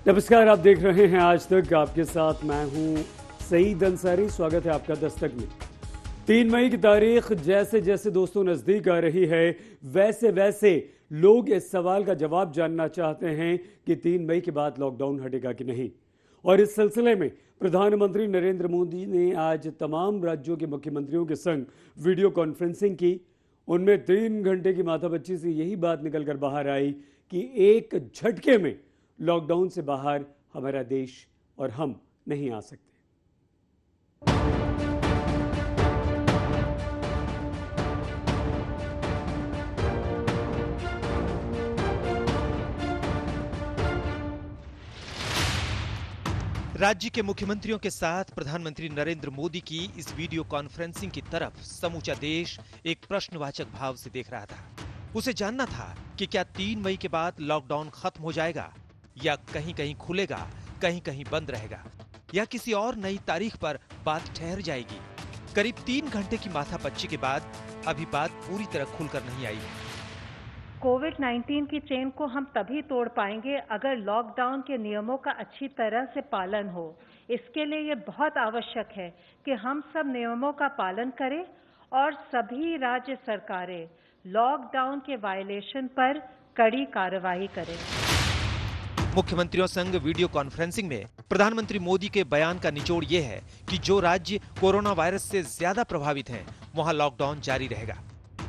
नमस्कार, आप देख रहे हैं आज तक। आपके साथ मैं हूं सईद अंसारी। स्वागत है आपका दस्तक में। 3 मई की तारीख जैसे जैसे दोस्तों नजदीक आ रही है, वैसे वैसे लोग इस सवाल का जवाब जानना चाहते हैं कि 3 मई के बाद लॉकडाउन हटेगा कि नहीं। और इस सिलसिले में प्रधानमंत्री नरेंद्र मोदी ने आज तमाम राज्यों के मुख्यमंत्रियों के संग वीडियो कॉन्फ्रेंसिंग की। उनमें 3 घंटे की माथापच्ची से यही बात निकलकर बाहर आई कि एक झटके में लॉकडाउन से बाहर हमारा देश और हम नहीं आ सकते। राज्य के मुख्यमंत्रियों के साथ प्रधानमंत्री नरेंद्र मोदी की इस वीडियो कॉन्फ्रेंसिंग की तरफ समूचा देश एक प्रश्नवाचक भाव से देख रहा था। उसे जानना था कि क्या 3 मई के बाद लॉकडाउन खत्म हो जाएगा या कहीं कहीं खुलेगा, कहीं कहीं बंद रहेगा, या किसी और नई तारीख पर बात ठहर जाएगी। करीब 3 घंटे की माथापच्ची के बाद अभी बात पूरी तरह खुलकर नहीं आई है। कोविड-19 की चेन को हम तभी तोड़ पाएंगे अगर लॉकडाउन के नियमों का अच्छी तरह से पालन हो। इसके लिए ये बहुत आवश्यक है कि हम सब नियमों का पालन करें और सभी राज्य सरकारें लॉकडाउन के वायलेशन पर कड़ी कार्रवाई करें। मुख्यमंत्रियों संग वीडियो कॉन्फ्रेंसिंग में प्रधानमंत्री मोदी के बयान का निचोड़ ये है कि जो राज्य कोरोना वायरस से ज्यादा प्रभावित हैं, वहां लॉकडाउन जारी रहेगा।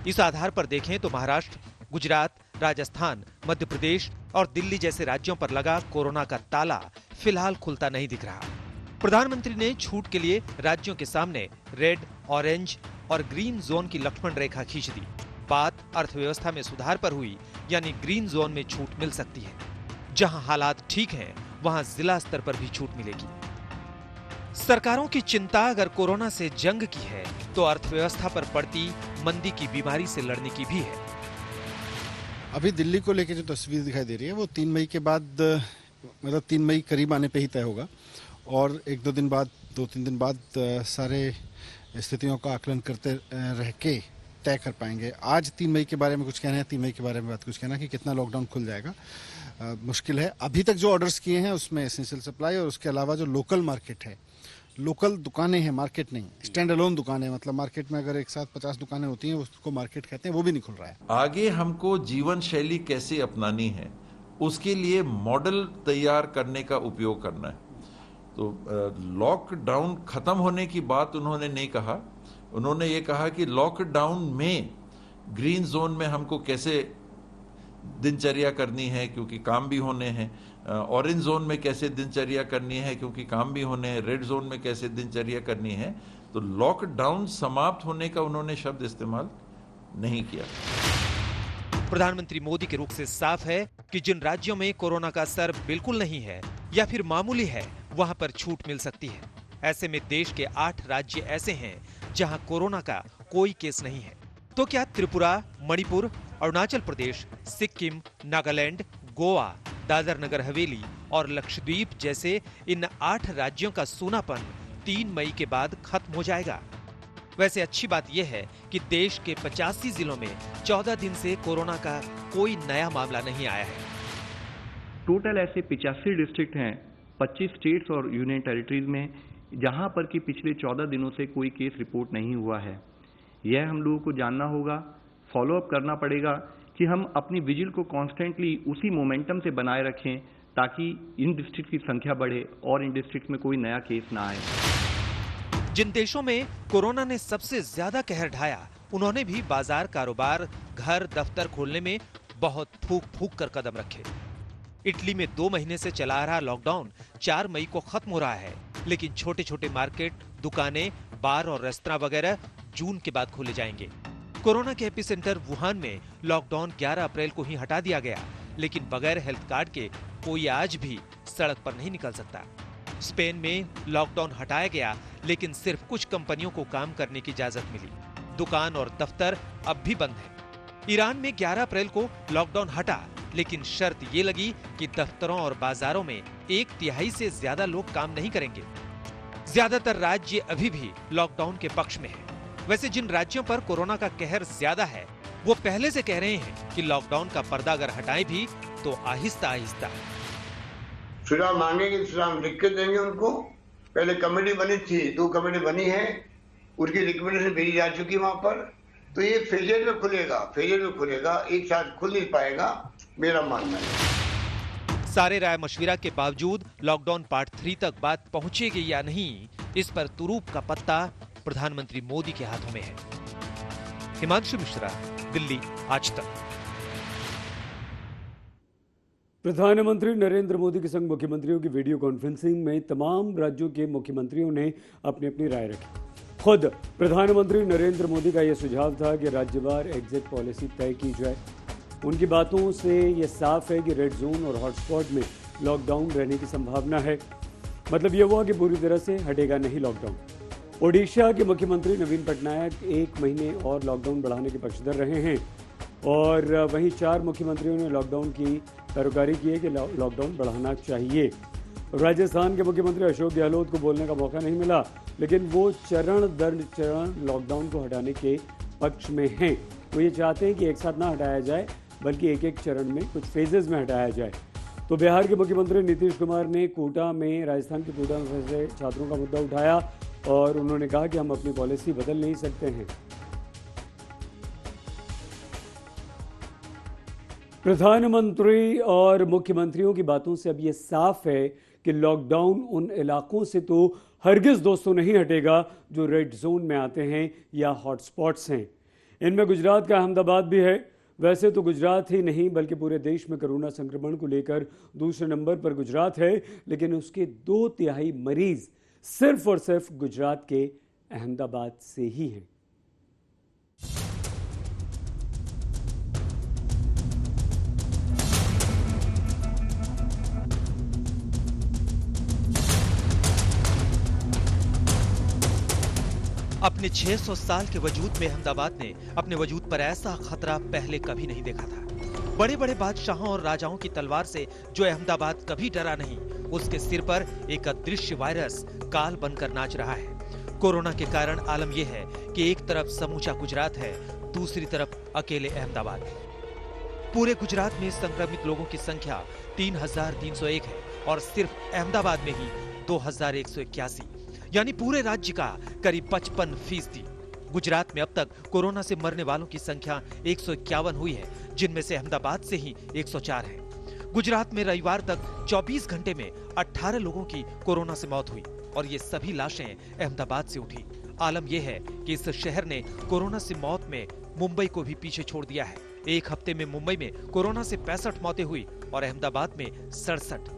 इस आधार पर देखें तो महाराष्ट्र, गुजरात, राजस्थान, मध्य प्रदेश और दिल्ली जैसे राज्यों पर लगा कोरोना का ताला फिलहाल खुलता नहीं दिख रहा। प्रधानमंत्री ने छूट के लिए राज्यों के सामने रेड, ऑरेंज और ग्रीन जोन की लक्ष्मण रेखा खींच दी। बात अर्थव्यवस्था में सुधार पर हुई, यानी ग्रीन जोन में छूट मिल सकती है। जहां हालात ठीक हैं, वहां जिला स्तर पर भी छूट मिलेगी। सरकारों की चिंता अगर कोरोना से जंग की है, तो अर्थव्यवस्था पर पड़ती मंदी की बीमारी से लड़ने की भी है। अभी दिल्ली को लेकर जो तस्वीर दिखाई दे रही है वो 3 मई के बाद, मतलब 3 मई करीब आने पे ही तय होगा और 1-2 दिन बाद, 2-3 दिन बाद सारे स्थितियों का आकलन करते रह के तय कर पाएंगे। आज 3 मई के बारे में कुछ कहना है, 3 मई के बारे में बात कुछ कहना कि कितना लॉकडाउन खुल जाएगा मुश्किल है। अभी तक जो ऑर्डर्स किए हैं उसमें एसेंशियल सप्लाई और उसके अलावा जो लोकल मार्केट है, लोकल दुकानें हैं, मार्केट नहीं, स्टैंड अलोन दुकानें, मतलब मार्केट में अगर एक साथ 50 दुकानें होती हैं उसको मार्केट कहते हैं, वो भी नहीं खुल रहा है। आगे हमको जीवन शैली कैसे अपनानी है, उसके लिए मॉडल तैयार करने का उपयोग करना है। तो लॉकडाउन खत्म होने की बात उन्होंने नहीं कहा। उन्होंने ये कहा कि लॉकडाउन में ग्रीन जोन में हमको कैसे दिनचर्या करनी है क्योंकि काम भी होने हैं, ऑरेंज जोन में कैसे दिनचर्या करनी है क्योंकि काम भी होने हैं, रेड जोन में कैसे दिनचर्या करनी है। तो लॉकडाउन समाप्त होने का उन्होंने शब्द इस्तेमाल नहीं किया। प्रधानमंत्री मोदी के रुख से साफ है कि जिन राज्यों में कोरोना का असर बिल्कुल नहीं है या फिर मामूली है, वहां पर छूट मिल सकती है। ऐसे में देश के 8 राज्य ऐसे हैं जहां कोरोना का कोई केस नहीं है। तो क्या त्रिपुरा, मणिपुर, अरुणाचल प्रदेश, सिक्किम, नागालैंड, गोवा, दादर नगर हवेली और लक्षद्वीप जैसे इन 8 राज्यों का सूनापन 3 मई के बाद खत्म हो जाएगा? वैसे अच्छी बात यह है कि देश के 85 जिलों में 14 दिन से कोरोना का कोई नया मामला नहीं आया है। टोटल ऐसे 85 डिस्ट्रिक्ट हैं 25 स्टेट्स और यूनियन टेरिटरीज में, जहां पर कि पिछले 14 दिनों से कोई केस रिपोर्ट नहीं हुआ है। यह हम लोगों को जानना होगा, फॉलोअप करना पड़ेगा कि हम अपनी विजिल को कॉन्स्टेंटली उसी मोमेंटम से बनाए रखें ताकि इन डिस्ट्रिक्ट की संख्या बढ़े और इन डिस्ट्रिक्ट में कोई नया केस ना आए। जिन देशों में कोरोना ने सबसे ज्यादा कहर ढाया, उन्होंने भी बाजार, कारोबार, घर, दफ्तर खोलने में बहुत फूक फूक कर कदम रखे। इटली में 2 महीने से चला आ रहा लॉकडाउन 4 मई को खत्म हो रहा है, लेकिन छोटे छोटे मार्केट, दुकानें, बार और रेस्तरां वगैरह जून के बाद खोले जाएंगे। कोरोना के एपिसेंटर वुहान में लॉकडाउन 11 अप्रैल को ही हटा दिया गया, लेकिन बगैर हेल्थ कार्ड के कोई आज भी सड़क पर नहीं निकल सकता। स्पेन में लॉकडाउन हटाया गया, लेकिन सिर्फ कुछ कंपनियों को काम करने की इजाजत मिली। दुकान और दफ्तर अब भी बंद है। ईरान में 11 अप्रैल को लॉकडाउन हटा, लेकिन शर्त ये लगी कि दफ्तरों और बाजारों में 1/3 से ज्यादा लोग काम नहीं करेंगे। ज्यादातर राज्य अभी भी लॉकडाउन के पक्ष में है। वैसे जिन राज्यों पर कोरोना का कहर ज्यादा है, वो पहले से कह रहे हैं कि लॉकडाउन का पर्दा अगर हटाएं भी तो आहिस्ता आहिस्ता। सुझाव मांगेंगे, सुझाव लिख के देंगे उनको। पहले कमेटी बनी थी, 2 कमेटी बनी है, उनकी रिकमेंडेशन भेजी जा चुकी है वहां पर। तो ये फेजेज में खुलेगा, एक साथ खुल नहीं पाएगा, मेरा मानना है। सारे राय मशविरा के बावजूद लॉकडाउन पार्ट 3 तक बात पहुंचेगी या नहीं, इस पर तुरूप का पत्ता प्रधानमंत्री मोदी के हाथों में है। हिमांशु मिश्रा, दिल्ली, आज तक। प्रधानमंत्री नरेंद्र मोदी के संग मुख्यमंत्रियों की वीडियो कॉन्फ्रेंसिंग में तमाम राज्यों के मुख्यमंत्रियों ने अपनी अपनी राय रखी। खुद प्रधानमंत्री नरेंद्र मोदी का यह सुझाव था कि राज्यवार एग्जिट पॉलिसी तय की जाए। उनकी बातों से यह साफ है कि रेड जोन और हॉटस्पॉट में लॉकडाउन रहने की संभावना है। मतलब यह हुआ कि पूरी तरह से हटेगा नहीं लॉकडाउन। ओडिशा के मुख्यमंत्री नवीन पटनायक 1 महीने और लॉकडाउन बढ़ाने के पक्षधर रहे हैं और वहीं 4 मुख्यमंत्रियों ने लॉकडाउन की पैरोकारी की है कि लॉकडाउन बढ़ाना चाहिए। राजस्थान के मुख्यमंत्री अशोक गहलोत को बोलने का मौका नहीं मिला, लेकिन वो चरण दर चरण लॉकडाउन को हटाने के पक्ष में हैं। वो ये चाहते हैं कि एक साथ ना हटाया जाए, बल्कि एक एक चरण में कुछ फेजेस में हटाया जाए। तो बिहार के मुख्यमंत्री नीतीश कुमार ने राजस्थान के कोटा में फंसे छात्रों का मुद्दा उठाया और उन्होंने कहा कि हम अपनी पॉलिसी बदल नहीं सकते हैं। प्रधानमंत्री और मुख्यमंत्रियों की बातों से अब यह साफ है कि लॉकडाउन उन इलाकों से तो हरगिज दोस्तों नहीं हटेगा जो रेड जोन में आते हैं या हॉटस्पॉट्स हैं। इनमें गुजरात का अहमदाबाद भी है। वैसे तो गुजरात ही नहीं बल्कि पूरे देश में कोरोना संक्रमण को लेकर दूसरे नंबर पर गुजरात है, लेकिन उसके 2/3 मरीज सिर्फ और सिर्फ गुजरात के अहमदाबाद से ही हैं। अपने 600 साल के वजूद में अहमदाबाद ने अपने वजूद पर ऐसा खतरा पहले कभी नहीं देखा था। बड़े बड़े बादशाहों और राजाओं की तलवार से जो अहमदाबाद कभी डरा नहीं, उसके सिर पर एक अदृश्य वायरस काल बनकर नाच रहा है। कोरोना के कारण आलम यह है कि एक तरफ समूचा गुजरात है, दूसरी तरफ अकेले अहमदाबाद है। पूरे गुजरात में संक्रमित लोगों की संख्या 3,301 है और सिर्फ अहमदाबाद में ही 2,181, यानी पूरे राज्य का करीब 55%। गुजरात में अब तक कोरोना से मरने वालों की संख्या 151 हुई है, जिनमें से अहमदाबाद से ही 104 है। गुजरात में रविवार तक 24 घंटे में 18 लोगों की कोरोना से मौत हुई और ये सभी लाशें अहमदाबाद से उठी। आलम यह है कि इस शहर ने कोरोना से मौत में मुंबई को भी पीछे छोड़ दिया है। एक हफ्ते में मुंबई में कोरोना से 65 मौतें हुई और अहमदाबाद में 67।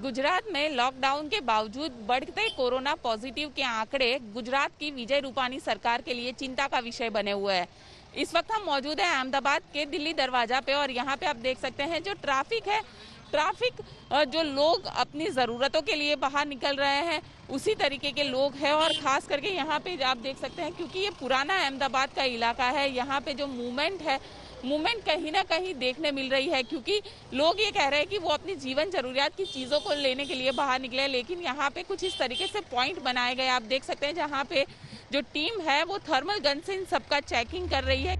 गुजरात में लॉकडाउन के बावजूद बढ़ते कोरोना पॉजिटिव के आंकड़े गुजरात की विजय रूपानी सरकार के लिए चिंता का विषय बने हुए हैं। इस वक्त हम मौजूद हैं अहमदाबाद के दिल्ली दरवाजा पे और यहाँ पे आप देख सकते हैं जो ट्रैफिक जो लोग अपनी ज़रूरतों के लिए बाहर निकल रहे हैं उसी तरीके के लोग हैं। और खास करके यहाँ पे आप देख सकते हैं क्योंकि ये पुराना अहमदाबाद का इलाका है, यहाँ पे जो मूवमेंट कहीं ना कहीं देखने मिल रही है, क्योंकि लोग ये कह रहे हैं कि वो अपनी जीवन जरूरियात की चीज़ों को लेने के लिए बाहर निकले। लेकिन यहाँ पे कुछ इस तरीके से पॉइंट बनाए गए, आप देख सकते हैं, जहाँ पे जो टीम है वो थर्मल गन से इन सबका चेकिंग कर रही है।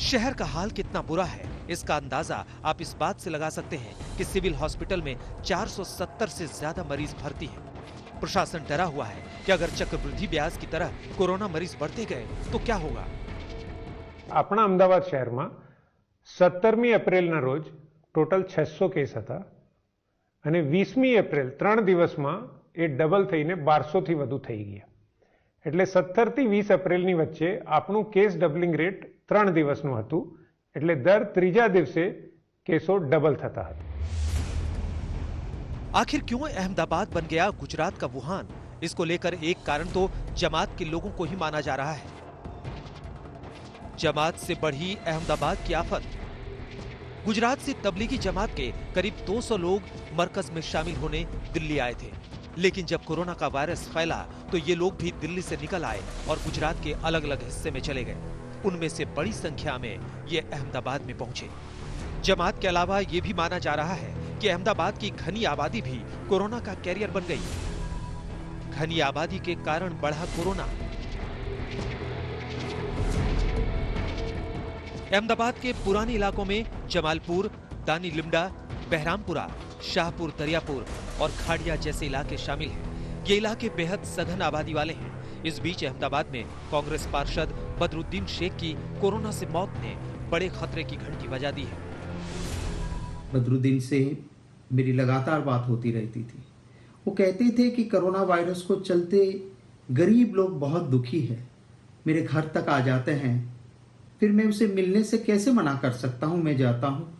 शहर का हाल कितना बुरा है इसका अंदाजा आप इस बात से लगा सकते हैं कि सिविल हॉस्पिटल में 470 से ज्यादा मरीज भर्ती हैं। प्रशासन डरा हुआ है कि अगर चक्रवृद्धि ब्याज की तरह कोरोना मरीज बढ़ते गए तो क्या होगा। આપણા અમદાવાદ શહેરમાં 17મી એપ્રિલના રોજ ટોટલ 600 કેસ હતા અને 20મી એપ્રિલ 3 દિવસમાં એ ડબલ થઈને 1200થી વધુ થઈ ગયા। એટલે 17 થી 20 એપ્રિલની વચ્ચે આપણું કેસ ડબલિંગ રેટ 3 દિવસનું હતું, એટલે દર ત્રીજા દિવસે કેસો ડબલ થતા હતા। आखिर क्यों अहमदाबाद बन गया गुजरात का वुहान? इसको लेकर एक कारण तो जमात के लोगों को ही माना जा रहा है। जमात से बढ़ी अहमदाबाद की आफत। गुजरात से तबलीगी जमात के करीब 200 लोग मरकज में शामिल होने दिल्ली आए थे, लेकिन जब कोरोना का वायरस फैला तो ये लोग भी दिल्ली से निकल आए और गुजरात के अलग अलग हिस्से में चले गए। उनमें से बड़ी संख्या में ये अहमदाबाद में पहुंचे। जमात के अलावा ये भी माना जा रहा है कि अहमदाबाद की घनी आबादी भी कोरोना का कैरियर बन गई। घनी आबादी के कारण बढ़ा कोरोना। अहमदाबाद के पुराने इलाकों में जमालपुर, दानी लिमडा, बहरामपुरा, शाहपुर दरियापुर और खाड़िया जैसे इलाके शामिल हैं। ये इलाके बेहद सघन आबादी वाले हैं। इस बीच अहमदाबाद में कांग्रेस पार्षद बदरुद्दीन शेख की कोरोना से मौत ने बड़े खतरे की घंटी बजा दी है। बदरुद्दीन से मेरी लगातार बात होती रहती थी। वो कहते थे कि कोरोना वायरस को चलते गरीब लोग बहुत दुखी है, मेरे घर तक आ जाते हैं, फिर मैं उसे मिलने से कैसे मना कर सकता हूँ। मैं जाता हूँ,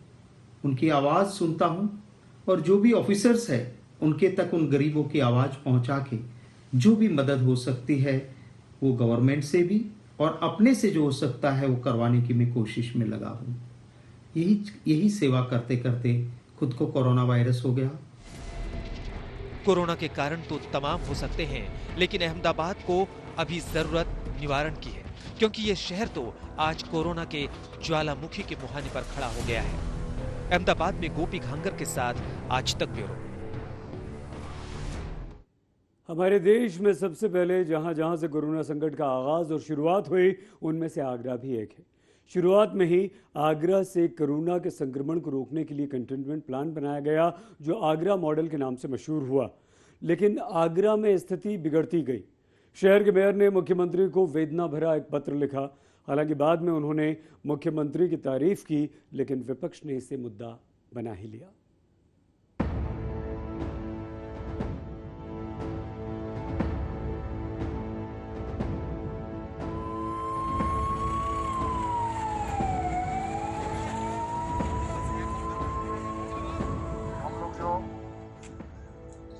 उनकी आवाज़ सुनता हूँ और जो भी ऑफिसर्स है उनके तक उन गरीबों की आवाज़ पहुँचा के जो भी मदद हो सकती है वो गवर्नमेंट से भी और अपने से जो हो सकता है वो करवाने की मैं कोशिश में लगा हूँ। यही सेवा करते करते खुद को कोरोना वायरस हो गया। कोरोना के कारण तो तमाम हो सकते हैं, लेकिन अहमदाबाद को अभी जरूरत निवारण की है, क्योंकि ये शहर तो आज कोरोना के ज्वालामुखी के मुहाने पर खड़ा हो गया है। अहमदाबाद में गोपी घांगर के साथ आज तक ब्यूरो। हमारे देश में सबसे पहले जहां जहां से कोरोना संकट का आगाज और शुरुआत हुई, उनमें से आगरा भी एक है। शुरुआत में ही आगरा से कोरोना के संक्रमण को रोकने के लिए कंटेनमेंट प्लान बनाया गया, जो आगरा मॉडल के नाम से मशहूर हुआ। लेकिन आगरा में स्थिति बिगड़ती गई। शहर के मेयर ने मुख्यमंत्री को वेदना भरा एक पत्र लिखा। हालांकि बाद में उन्होंने मुख्यमंत्री की तारीफ की, लेकिन विपक्ष ने इसे मुद्दा बना ही लिया।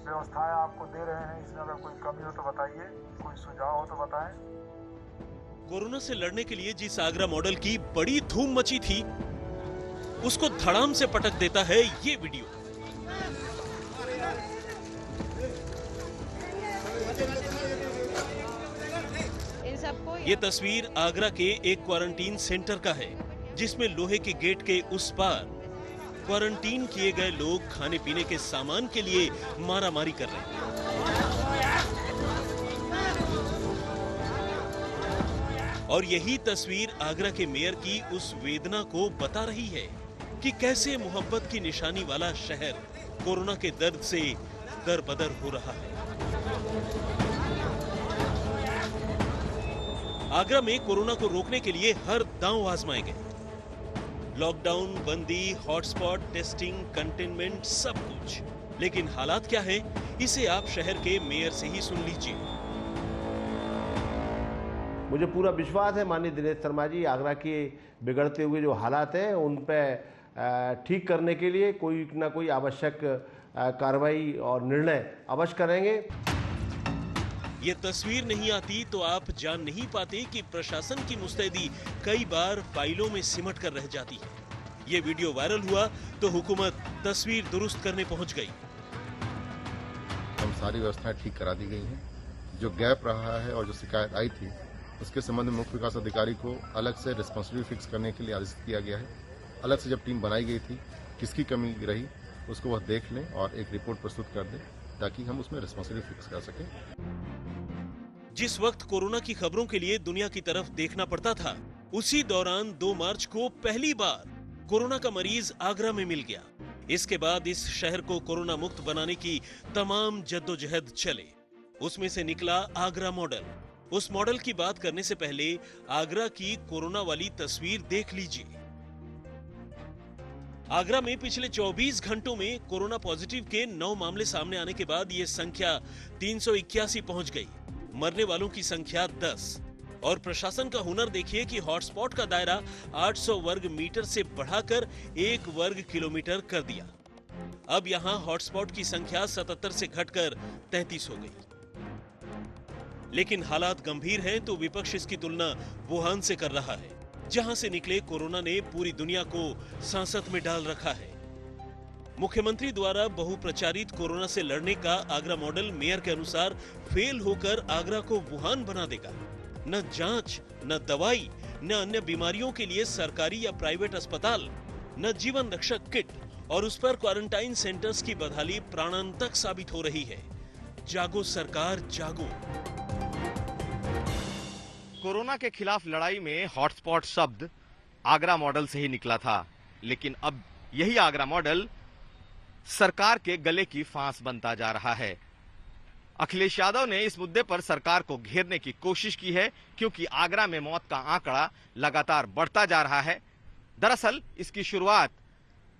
व्यवस्थाएं आपको दे रहे हैं, इसमें अगर कोई कमी हो तो बताइए, कोई सुझाव हो तो बताएं। कोरोना से लड़ने के लिए जिस आगरा मॉडल की बड़ी धूम मची थी, उसको धड़ाम से पटक देता है ये वीडियो। ये तस्वीर आगरा के एक क्वारंटीन सेंटर का है, जिसमें लोहे के गेट के उस पार क्वारंटीन किए गए लोग खाने पीने के सामान के लिए मारामारी कर रहे हैं। और यही तस्वीर आगरा के मेयर की उस वेदना को बता रही है कि कैसे मोहब्बत की निशानी वाला शहर कोरोना के दर्द से दरबदर हो रहा है। आगरा में कोरोना को रोकने के लिए हर दांव आजमाए गए। लॉकडाउन, बंदी, हॉटस्पॉट, टेस्टिंग, कंटेनमेंट, सब कुछ। लेकिन हालात क्या है, इसे आप शहर के मेयर से ही सुन लीजिए। मुझे पूरा विश्वास है माननीय दिनेश शर्मा जी आगरा के बिगड़ते हुए जो हालात हैं उन पे ठीक करने के लिए कोई ना कोई आवश्यक कार्रवाई और निर्णय अवश्य करेंगे। ये तस्वीर नहीं आती तो आप जान नहीं पाते कि प्रशासन की मुस्तैदी कई बार फाइलों में सिमट कर रह जाती है। ये वीडियो वायरल हुआ तो हुकूमत तस्वीर दुरुस्त करने पहुंच गई। हम सारी व्यवस्थाएं ठीक करा दी गई हैं। जो गैप रहा है और जो शिकायत आई थी उसके संबंध में मुख्य विकास अधिकारी को अलग से रिस्पॉन्सिबिलिटी फिक्स करने के लिए आदेश किया गया है। अलग से जब टीम बनाई गई थी, किसकी कमी रही उसको वह देख लें और एक रिपोर्ट प्रस्तुत कर दें, ताकि हम उसमें रिस्पॉन्सिबिलिटी फिक्स कर सकें। जिस वक्त कोरोना की खबरों के लिए दुनिया की तरफ देखना पड़ता था, उसी दौरान 2 मार्च को पहली बार कोरोना का मरीज आगरा में मिल गया। इसके बाद इस शहर को कोरोना मुक्त बनाने की तमाम जद्दोजहद चले। उसमें से निकला आगरा मॉडल। उस मॉडल की बात करने से पहले आगरा की कोरोना वाली तस्वीर देख लीजिए। आगरा में पिछले 24 घंटों में कोरोना पॉजिटिव के 9 मामले सामने आने के बाद ये संख्या 381 पहुंच गई। मरने वालों की संख्या 10। और प्रशासन का हुनर देखिए कि हॉटस्पॉट का दायरा 800 वर्ग मीटर से बढ़ाकर 1 वर्ग किलोमीटर कर दिया। अब यहां हॉटस्पॉट की संख्या 77 से घटकर 33 हो गई। लेकिन हालात गंभीर हैं तो विपक्ष इसकी तुलना वुहान से कर रहा है, जहां से निकले कोरोना ने पूरी दुनिया को सांसत में डाल रखा है। मुख्यमंत्री द्वारा बहुप्रचारित कोरोना से लड़ने का आगरा मॉडल मेयर के अनुसार फेल होकर आगरा को वुहान बना देगा। न जांच, न दवाई, न अन्य बीमारियों के लिए सरकारी या प्राइवेट अस्पताल, न जीवन रक्षक किट, और उस पर क्वारंटाइन सेंटर्स की बदहाली प्राणांतक साबित हो रही है। जागो सरकार, जागो। कोरोना के खिलाफ लड़ाई में हॉटस्पॉट शब्द आगरा मॉडल से ही निकला था, लेकिन अब यही आगरा मॉडल सरकार के गले की फांस बनता जा रहा है। अखिलेश यादव ने इस मुद्दे पर सरकार को घेरने की कोशिश की है, क्योंकि आगरा में मौत का आंकड़ा लगातार बढ़ता जा रहा है। दरअसल इसकी शुरुआत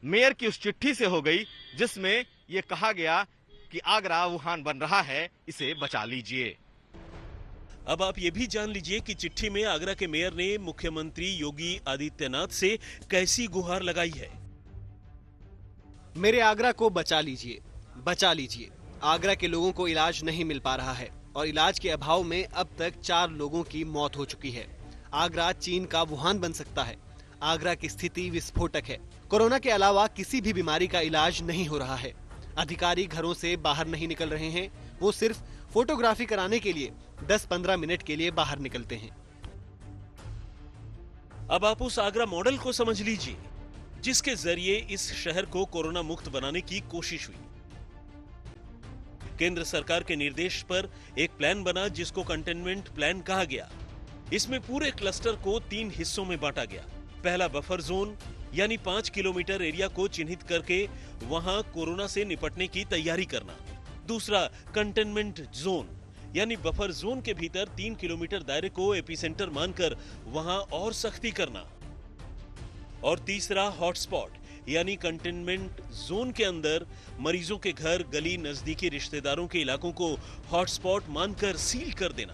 मेयर की उस चिट्ठी से हो गई जिसमें यह कहा गया कि आगरा वुहान बन रहा है, इसे बचा लीजिए। अब आप ये भी जान लीजिए कि चिट्ठी में आगरा के मेयर ने मुख्यमंत्री योगी आदित्यनाथ से कैसी गुहार लगाई है। मेरे आगरा को बचा लीजिए, बचा लीजिए। आगरा के लोगों को इलाज नहीं मिल पा रहा है और इलाज के अभाव में अब तक 4 लोगों की मौत हो चुकी है। आगरा चीन का वुहान बन सकता है। आगरा की स्थिति विस्फोटक है। कोरोना के अलावा किसी भी बीमारी का इलाज नहीं हो रहा है। अधिकारी घरों से बाहर नहीं निकल रहे हैं, वो सिर्फ फोटोग्राफी कराने के लिए 10-15 मिनट के लिए बाहर निकलते हैं। अब आप उस आगरा मॉडल को समझ लीजिए जिसके जरिए इस शहर को कोरोना मुक्त बनाने की कोशिश हुई। केंद्र सरकार के निर्देश पर एक प्लान बना जिसको कंटेनमेंट प्लान कहा गया। इसमें पूरे क्लस्टर को 3 हिस्सों में बांटा गया। पहला बफर जोन यानी 5 किलोमीटर एरिया को चिन्हित करके वहां कोरोना से निपटने की तैयारी करना। दूसरा कंटेनमेंट जोन यानी बफर जोन के भीतर 3 किलोमीटर दायरे को एपिसेंटर मानकर वहां और सख्ती करना। और तीसरा हॉटस्पॉट यानी कंटेनमेंट जोन के अंदर मरीजों के घर, गली, नजदीकी रिश्तेदारों के इलाकों को हॉटस्पॉट मानकर सील कर देना।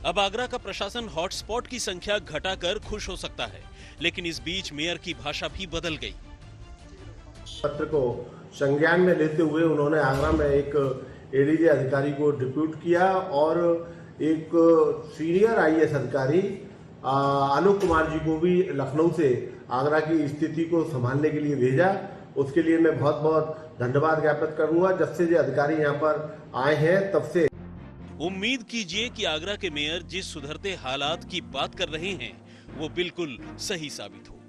अब आगरा का प्रशासन हॉटस्पॉट की संख्या घटाकर खुश हो सकता है, लेकिन इस बीच मेयर की भाषा भी बदल गई। पत्र को संज्ञान में लेते हुए उन्होंने आगरा में एक एडीजे अधिकारी को डिप्यूट किया और एक सीनियर आईएएस अधिकारी आलोक कुमार जी को भी लखनऊ से आगरा की स्थिति को संभालने के लिए भेजा। उसके लिए मैं बहुत बहुत धन्यवाद ज्ञापित करूंगा। जब से ये अधिकारी यहाँ पर आए हैं तब से उम्मीद कीजिए कि आगरा के मेयर जिस सुधरते हालात की बात कर रहे हैं वो बिल्कुल सही साबित हो।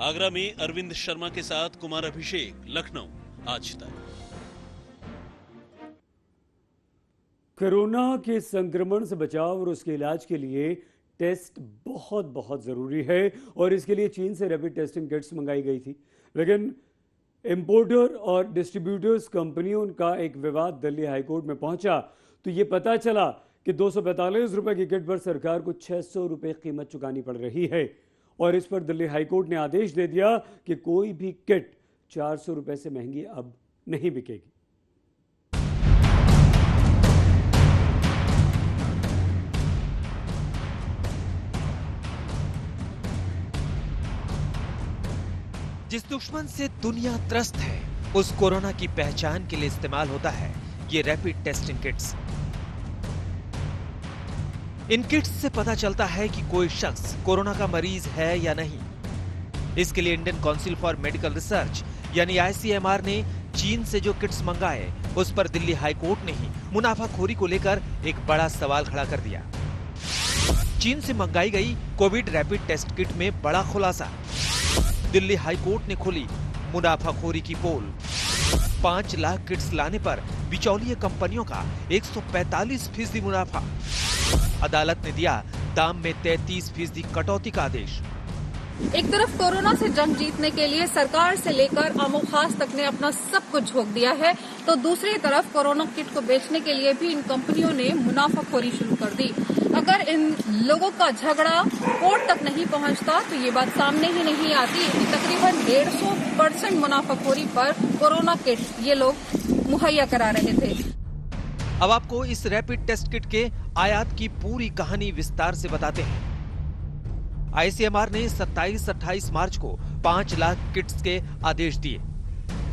आगरा में अरविंद शर्मा के साथ कुमार अभिषेक, लखनऊ, आज तक। कोरोना के संक्रमण से बचाव और उसके इलाज के लिए टेस्ट बहुत बहुत ज़रूरी है और इसके लिए चीन से रैपिड टेस्टिंग किट्स मंगाई गई थी, लेकिन इंपोर्टर और डिस्ट्रीब्यूटर्स कंपनियों का एक विवाद दिल्ली हाईकोर्ट में पहुंचा तो ये पता चला कि 245 रुपए की किट पर सरकार को 600 रुपए कीमत चुकानी पड़ रही है और इस पर दिल्ली हाईकोर्ट ने आदेश दे दिया कि कोई भी किट 400 रुपए से महंगी अब नहीं बिकेगी। जिस दुश्मन से दुनिया त्रस्त है उस कोरोना की पहचान के लिए इस्तेमाल होता है ये रैपिड टेस्टिंग किट्स। इन किट्स से पता चलता है कि कोई शख्स कोरोना का मरीज है या नहीं। इसके लिए Indian council for medical research यानी ICMR ने चीन से जो किट्स मंगाए उस पर दिल्ली हाईकोर्ट ने ही मुनाफाखोरी को लेकर एक बड़ा सवाल खड़ा कर दिया। चीन से मंगाई गई कोविड रैपिड टेस्ट किट में बड़ा खुलासा। दिल्ली हाईकोर्ट ने खोली मुनाफाखोरी की पोल। 5 लाख किट्स लाने पर बिचौलिए कंपनियों का 145% मुनाफा। अदालत ने दिया दाम में 33% कटौती का आदेश। एक तरफ कोरोना से जंग जीतने के लिए सरकार से लेकर आमो खास तक ने अपना सब कुछ झोंक दिया है, तो दूसरी तरफ कोरोना किट को बेचने के लिए भी इन कंपनियों ने मुनाफाखोरी शुरू कर दी। अगर इन लोगों का झगड़ा कोर्ट तक नहीं पहुंचता तो ये बात सामने ही नहीं आती कि तकरीबन 150% मुनाफाखोरी पर कोरोना किट ये लोग मुहैया करा रहे थे। अब आपको इस रैपिड टेस्ट किट के आयात की पूरी कहानी विस्तार से बताते हैं। ICMR ने 27-28 मार्च को 5 लाख किट्स के आदेश दिए।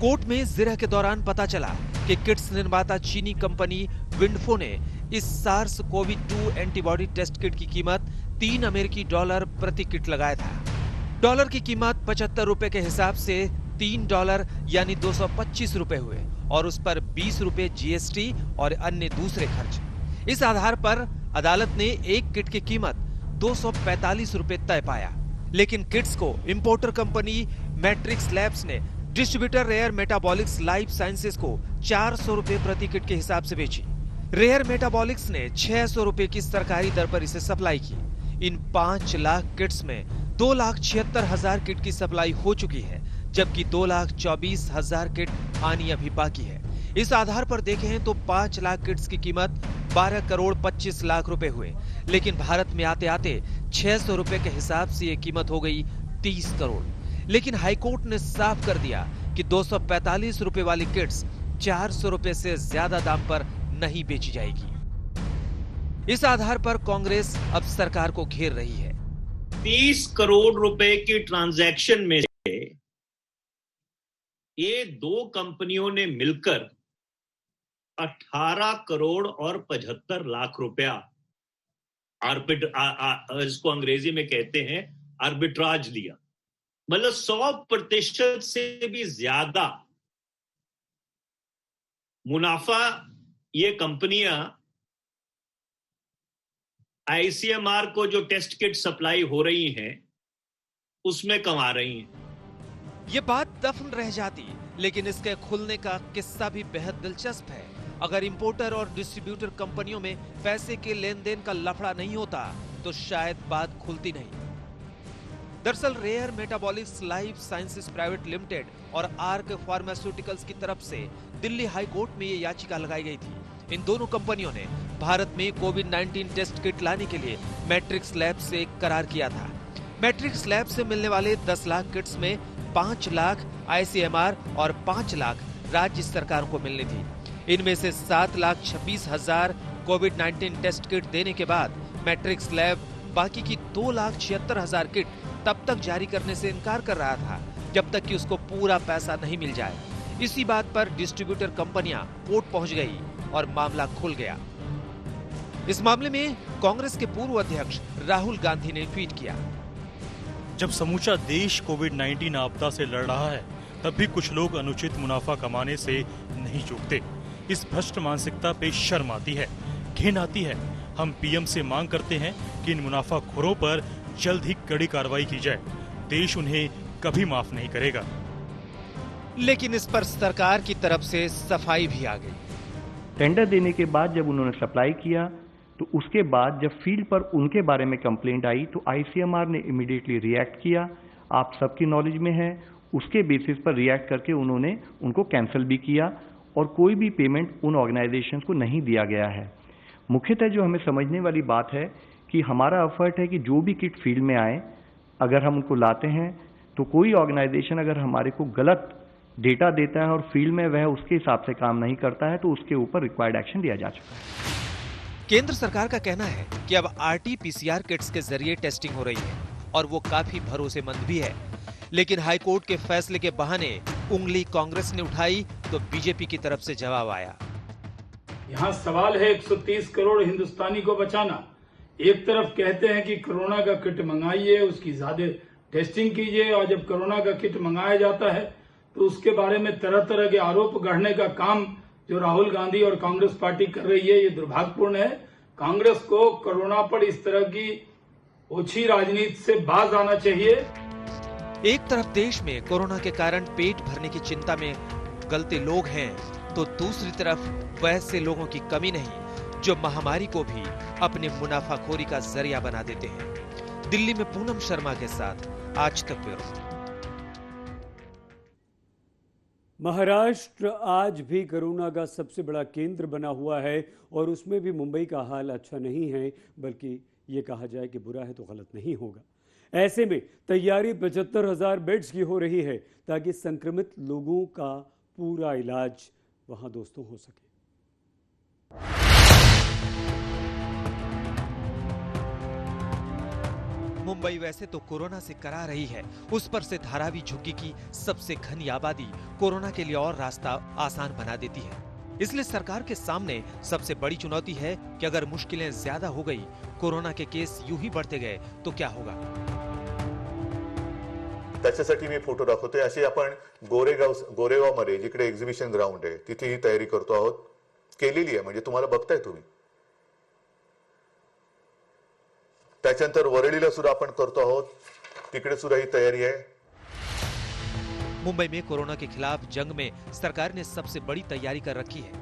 कोर्ट में जिरह के दौरान पता चला कि किट्स निर्माता चीनी कंपनी विंडफो ने इस SARS-CoV-2 एंटीबॉडी टेस्ट किट की कीमत $3 अमेरिकी प्रति किट लगाया था। डॉलर की कीमत 75 रुपए के हिसाब से $3 यानी 225 रुपए हुए और उस पर 20 रुपए GST और अन्य दूसरे खर्च। इस आधार पर अदालत ने एक किट की कीमत 245 रुपए तय पाया, लेकिन किट्स को इंपोर्टर कंपनी मैट्रिक्स लैब्स ने distributor rare Metabolics Life sciences को 400 रुपए प्रति किट के हिसाब से बेची। रेयर मेटाबॉलिक्स ने 600 रुपए की सरकारी दर पर इसे सप्लाई की। इन 5 लाख किट्स में 2,76,000 किट की सप्लाई हो चुकी है, जबकि 2,24,000 किट आनी अभी बाकी है। इस आधार पर देखें तो 5 लाख किट्स की कीमत 12 करोड़ 25 लाख रुपए हुए, लेकिन भारत में आते आते 600 रुपए के हिसाब से ये कीमत हो गई 30 करोड़। लेकिन हाईकोर्ट ने साफ कर दिया कि 245 रुपए वाली किट्स 400 रुपए से ज्यादा दाम पर नहीं बेची जाएगी। इस आधार पर कांग्रेस अब सरकार को घेर रही है। 30 करोड़ रुपए की ट्रांजैक्शन में से ये 2 कंपनियों ने मिलकर 18 करोड़ और 75 लाख रुपया इसको अंग्रेजी में कहते हैं आर्बिट्राज लिया। मतलब 100% से भी ज्यादा मुनाफा ये कंपनियां आईसीएमआर को जो टेस्ट किट सप्लाई हो रही हैं उसमें कमा रही हैं। ये बात दफन रह जाती, लेकिन इसके खुलने का किस्सा भी बेहद दिलचस्प है। अगर इंपोर्टर और डिस्ट्रीब्यूटर कंपनियों में पैसे के लेन देन का लफड़ा नहीं होता तो शायद बात खुलती नहीं। दरअसल Rare Metabolics Life Sciences Private Limited और आर्क फार्मास्यूटिकल्स की तरफ से दिल्ली हाई कोर्ट में ये याचिका लगाई गई थी। इन दोनों कंपनियों ने भारत में कोविड-19 टेस्ट किट लाने के लिए मैट्रिक्स लैब से एक करार किया था। मैट्रिक्स लैब से मिलने वाले 10 लाख किट्स में 5 लाख आईसीएमआर और 5 लाख राज्य सरकारों को मिलनी थी। इनमें से 7,26,000 कोविड-19 टेस्ट किट देने के बाद मैट्रिक्स लैब बाकी की 2,76,000 किट तब तक जारी करने से इनकार कर रहा था जब तक कि उसको पूरा पैसा नहीं मिल जाए। इसी बात पर डिस्ट्रीब्यूटर कंपनियां कोर्ट पहुंच गई और मामला खुल गया। इस मामले में कांग्रेस के पूर्व अध्यक्ष राहुल गांधी ने ट्वीट किया, जब समूचा देश कोविड-19 आपदा से लड़ रहा है तब भी कुछ लोग अनुचित मुनाफा कमाने से नहीं चूकते। इस भ्रष्ट मानसिकता पे शर्म आती है, घिन आती है। हम पीएम से मांग करते हैं कि इन मुनाफाखोरों पर जल्द ही कड़ी कार्रवाई की जाए। देश उन्हें कभी माफ नहीं करेगा। लेकिन इस पर सरकार की तरफ से सफाई भी आ गई। टेंडर देने के बाद जब उन्होंने सप्लाई किया तो उसके बाद जब फील्ड पर उनके बारे में कंप्लेंट आई तो आईसीएमआर ने इमीडिएटली रिएक्ट किया। आप सबकी नॉलेज में है, उसके बेसिस पर रिएक्ट करके उन्होंने उनको कैंसिल भी किया और कोई भी पेमेंट उन ऑर्गेनाइजेशंस को नहीं दिया गया है। मुख्यतः जो हमें समझने वाली बात है कि हमारा एफर्ट है कि जो भी किट फील्ड में आए, अगर हम उनको लाते हैं तो कोई ऑर्गेनाइजेशन अगर हमारे को गलत डेटा देता है और फील्ड में वह उसके हिसाब से काम नहीं करता है तो उसके ऊपर रिक्वायर्ड एक्शन लिया जा चुका है। केंद्र सरकार का कहना है कि अब आरटी-पीसीआर किट्स के जरिए टेस्टिंग हो रही है और वो काफी भरोसेमंद भी है। लेकिन हाईकोर्ट के फैसले के बहाने उंगली कांग्रेस ने उठाई तो बीजेपी की तरफ से जवाब आया। यहाँ सवाल है 130 करोड़ हिंदुस्तानी को बचाना। एक तरफ कहते हैं कि कोरोना का किट मंगाइए, उसकी ज्यादा टेस्टिंग कीजिए, और जब कोरोना का किट मंगाया जाता है तो उसके बारे में तरह तरह के आरोप गढ़ने का काम जो राहुल गांधी और कांग्रेस पार्टी कर रही है, ये दुर्भाग्यपूर्ण है। कांग्रेस को कोरोना पर इस तरह की ओछी राजनीति से बाज आना चाहिए। एक तरफ देश में कोरोना के कारण पेट भरने की चिंता में गलते लोग हैं तो दूसरी तरफ वैसे लोगों की कमी नहीं जो महामारी को भी अपने मुनाफाखोरी का जरिया बना देते हैं। दिल्ली में पूनम शर्मा के साथ आज तक ब्यूरो। महाराष्ट्र आज भी कोरोना का सबसे बड़ा केंद्र बना हुआ है और उसमें भी मुंबई का हाल अच्छा नहीं है, बल्कि ये कहा जाए कि बुरा है तो गलत नहीं होगा। ऐसे में तैयारी 75,000 बेड्स की हो रही है ताकि संक्रमित लोगों का पूरा इलाज वहां दोस्तों हो सके। मुंबई वैसे तो कोरोना से करा रही है, उस पर से धारावी झुग्गी की सबसे घनी आबादी कोरोना के लिए और रास्ता आसान बना देती है। इसलिए सरकार के सामने सबसे बड़ी चुनौती है कि अगर मुश्किलें ज्यादा हो गई, कोरोना के केस यूं ही बढ़ते गए तो क्या होगा। त्याच्यासाठी मी फोटो दाखवतोय। अशी आपण गोरेगावमध्ये जिकडे एक्झिबिशन ग्राउंड आहे तिथे ही तयारी करतो आहोत, केलेली आहे, म्हणजे तुम्हाला बघताय तुम्ही। त्याच्यानंतर वरळीला सुद्धा आपण करतो आहोत, तिकडे सुद्धा ही तयारी आहे। मुंबई में कोरोना के खिलाफ जंग में सरकार ने सबसे बड़ी तैयारी कर रखी है।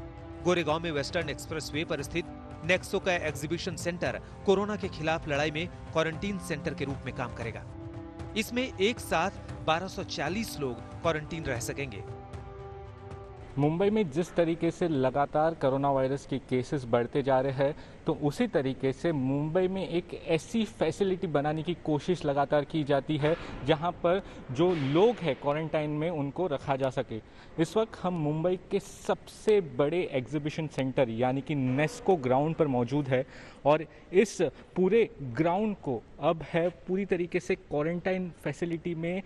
गोरेगांव में वेस्टर्न एक्सप्रेसवे पर स्थित नेक्सो का एग्जीबिशन सेंटर कोरोना के खिलाफ लड़ाई में क्वारंटीन सेंटर के रूप में काम करेगा। इसमें एक साथ 1240 लोग क्वारंटीन रह सकेंगे। मुंबई में जिस तरीके से लगातार कोरोना वायरस के केसेस बढ़ते जा रहे हैं, तो उसी तरीके से मुंबई में एक ऐसी फैसिलिटी बनाने की कोशिश लगातार की जाती है जहां पर जो लोग हैं क्वारंटाइन में उनको रखा जा सके। इस वक्त हम मुंबई के सबसे बड़े एग्जीबिशन सेंटर यानी कि नेस्को ग्राउंड पर मौजूद है और इस पूरे ग्राउंड को अब है पूरी तरीके से क्वारंटाइन फैसिलिटी में